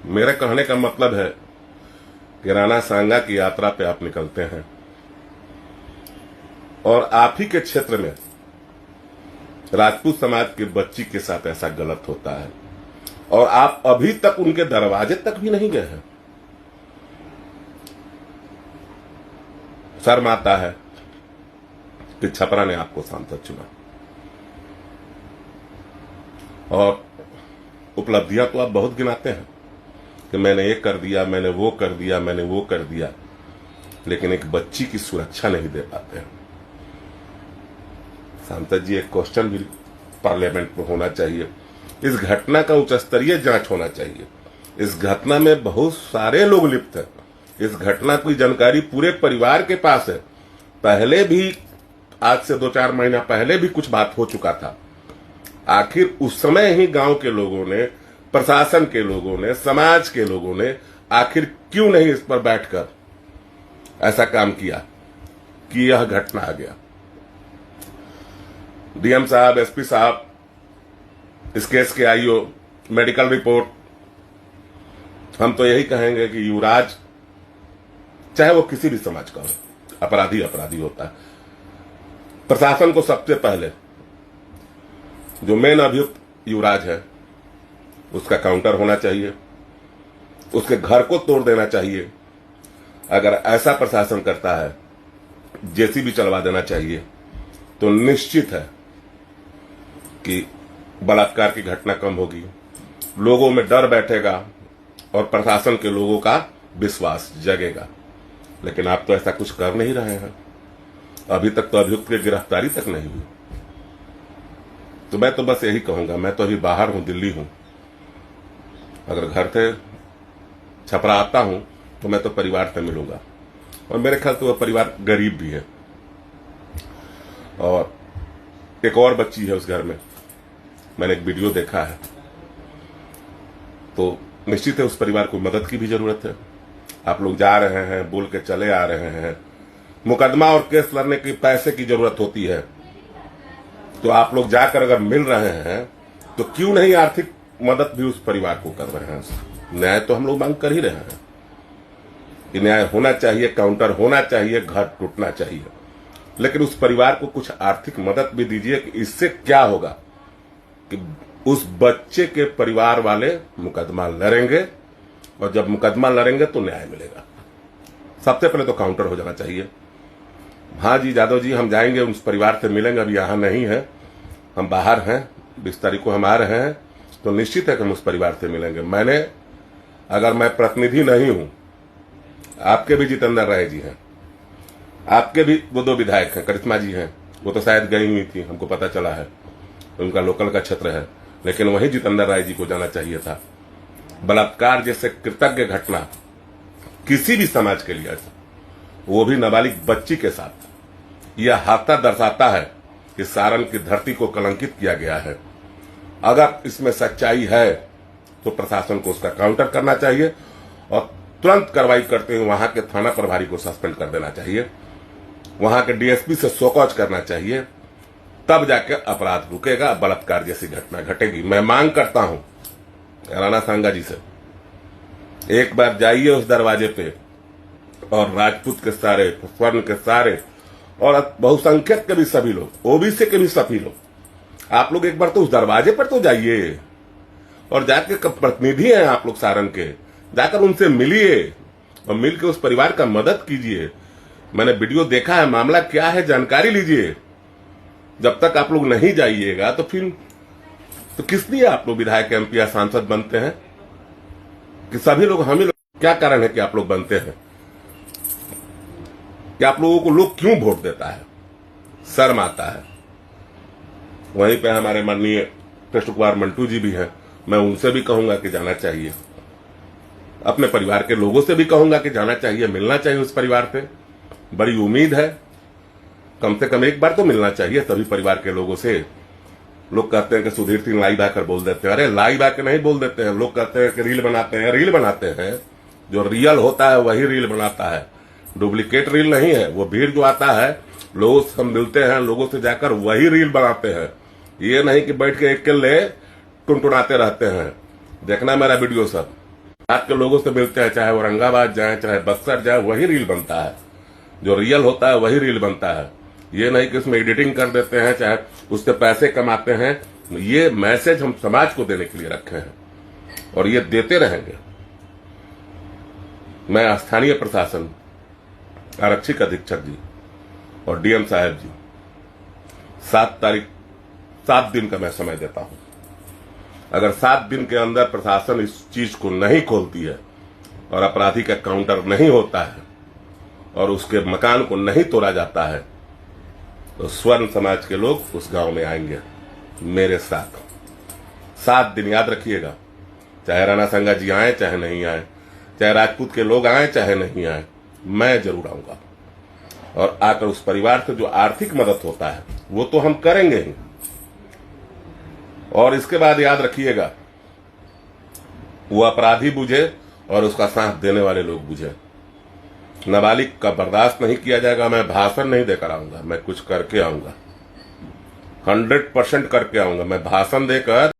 मेरे कहने का मतलब है कि राणा सांगा की यात्रा पे आप निकलते हैं और आप ही के क्षेत्र में राजपूत समाज की बच्ची के साथ ऐसा गलत होता है और आप अभी तक उनके दरवाजे तक भी नहीं गए हैं। शर्म आता है कि छपरा ने आपको सांसद चुना और उपलब्धियां तो आप बहुत गिनाते हैं कि मैंने ये कर दिया, मैंने वो कर दिया, मैंने वो कर दिया, लेकिन एक बच्ची की सुरक्षा नहीं दे पाते हैं। सांसद जी, एक क्वेश्चन भी पार्लियामेंट में होना चाहिए। इस घटना का उच्च स्तरीय जांच होना चाहिए। इस घटना में बहुत सारे लोग लिप्त हैं। इस घटना की जानकारी पूरे परिवार के पास है। पहले भी, आज से 2-4 महीना पहले भी कुछ बात हो चुका था। आखिर उस समय ही गांव के लोगों ने, प्रशासन के लोगों ने, समाज के लोगों ने आखिर क्यों नहीं इस पर बैठकर ऐसा काम किया कि यह घटना आ गया। डीएम साहब, एसपी साहब, इस केस के आईओ, मेडिकल रिपोर्ट, हम तो यही कहेंगे कि युवराज, चाहे वो किसी भी समाज का हो, अपराधी अपराधी होता है। प्रशासन को सबसे पहले जो मेन अभियुक्त युवराज है उसका काउंटर होना चाहिए, उसके घर को तोड़ देना चाहिए। अगर ऐसा प्रशासन करता है, जेसीबी चलवा देना चाहिए, तो निश्चित है कि बलात्कार की घटना कम होगी, लोगों में डर बैठेगा और प्रशासन के लोगों का विश्वास जगेगा। लेकिन आप तो ऐसा कुछ कर नहीं रहे हैं। अभी तक तो अभियुक्त की गिरफ्तारी तक नहीं हुई। तो मैं तो बस यही कहूंगा, मैं तो अभी बाहर हूं, दिल्ली हूं। अगर घर से छपरा आता हूं तो मैं तो परिवार से मिलूंगा और मेरे ख्याल से वह परिवार गरीब भी है और एक और बच्ची है उस घर में। मैंने एक वीडियो देखा है, तो निश्चित है उस परिवार को मदद की भी जरूरत है। आप लोग जा रहे हैं, बोल के चले आ रहे हैं, मुकदमा और केस लड़ने की पैसे की जरूरत होती है, तो आप लोग जाकर अगर मिल रहे हैं तो क्यों नहीं आर्थिक मदद भी उस परिवार को कर रहे हैं। न्याय तो हम लोग मांग कर ही रहे हैं कि न्याय होना चाहिए, काउंटर होना चाहिए, घर टूटना चाहिए, लेकिन उस परिवार को कुछ आर्थिक मदद भी दीजिए कि इससे क्या होगा कि उस बच्चे के परिवार वाले मुकदमा लड़ेंगे और जब मुकदमा लड़ेंगे तो न्याय मिलेगा। सबसे पहले तो काउंटर हो जाना चाहिए। हाँ जी यादव जी, हम जाएंगे, उस परिवार से मिलेंगे। अभी यहां नहीं है, हम बाहर हैं, 20 तारीख को हम आ रहे हैं, तो निश्चित है कि हम उस परिवार से मिलेंगे। मैंने, अगर मैं प्रतिनिधि नहीं हूं, आपके भी जितेंद्र राय जी हैं, आपके भी वो 2 विधायक हैं, करिश्मा जी हैं, वो तो शायद गई हुई थी, हमको पता चला है, उनका लोकल का क्षेत्र है, लेकिन वही जितेंद्र राय जी को जाना चाहिए था। बलात्कार जैसे कृतज्ञ घटना किसी भी समाज के लिए, वो भी नाबालिग बच्ची के साथ, यह हादसा दर्शाता है कि सारण की धरती को कलंकित किया गया है। अगर इसमें सच्चाई है तो प्रशासन को उसका काउंटर करना चाहिए और तुरंत कार्रवाई करते हुए वहां के थाना प्रभारी को सस्पेंड कर देना चाहिए, वहां के डीएसपी से शोकॉज करना चाहिए, तब जाके अपराध रुकेगा, बलात्कार जैसी घटना घटेगी। मैं मांग करता हूं राणा सांगा जी से, एक बार जाइए उस दरवाजे पे और राजपूत के सारे, स्वर्ण के सारे और बहुसंख्यक के भी सभी लोग, ओबीसी के भी सभी लोग, आप लोग एक बार तो उस दरवाजे पर तो जाइए और जाके प्रतिनिधि हैं आप लोग सारण के, जाकर उनसे मिलिए और मिलकर उस परिवार का मदद कीजिए। मैंने वीडियो देखा है, मामला क्या है जानकारी लीजिए। जब तक आप लोग नहीं जाइएगा तो फिर तो किस लिए आप लोग विधायक, एमपी या सांसद बनते हैं कि सभी लोग हम ही लोग? क्या कारण है कि आप लोग बनते हैं? कि आप लोगों को लोग क्यों वोट देता है? शर्म आता है। वहीं पे हमारे माननीय कृष्ण कुमार मंटू जी भी हैं, मैं उनसे भी कहूंगा कि जाना चाहिए, अपने परिवार के लोगों से भी कहूंगा कि जाना चाहिए, मिलना चाहिए उस परिवार से। बड़ी उम्मीद है, कम से कम एक बार तो मिलना चाहिए सभी परिवार के लोगों से। लोग कहते हैं कि सुधीर सिंह लाइव आकर बोल देते हैं, अरे लाइव आकर नहीं बोल देते हैं। लोग कहते हैं कि रील बनाते हैं, रील बनाते हैं, जो रियल होता है वही रील बनाता है, डुप्लीकेट रील नहीं है। वो भीड़ जो आता है, लोगों से हम मिलते हैं, लोगों से जाकर वही रील बनाते हैं। ये नहीं कि बैठ के एक के लिए टुनटुनाते रहते हैं। देखना मेरा वीडियो सब। के लोगों से मिलते हैं, चाहे औरंगाबाद जाए चाहे बक्सर जाए, वही रील बनता है। जो रियल होता है वही रील बनता है। ये नहीं कि उसमें एडिटिंग कर देते हैं, चाहे उससे पैसे कमाते हैं। ये मैसेज हम समाज को देने के लिए रखे हैं और ये देते रहेंगे। मैं स्थानीय प्रशासन, आरक्षक अधीक्षक जी और डीएम साहब जी 7 दिन का मैं समय देता हूं। अगर 7 दिन के अंदर प्रशासन इस चीज को नहीं खोलती है और अपराधी का काउंटर नहीं होता है और उसके मकान को नहीं तोड़ा जाता है, तो स्वर्ण समाज के लोग उस गांव में आएंगे मेरे साथ। 7 दिन याद रखिएगा, चाहे राणा संगा जी आए चाहे नहीं आए, चाहे राजपूत के लोग आए चाहे नहीं आए, मैं जरूर आऊंगा। और आकर उस परिवार से जो आर्थिक मदद होता है वो तो हम करेंगे ही। और इसके बाद याद रखिएगा, वो अपराधी बुझे और उसका साथ देने वाले लोग बुझे। नाबालिग का बर्दाश्त नहीं किया जाएगा। मैं भाषण नहीं देकर आऊंगा, मैं कुछ करके आऊंगा, 100% करके आऊंगा। मैं भाषण देकर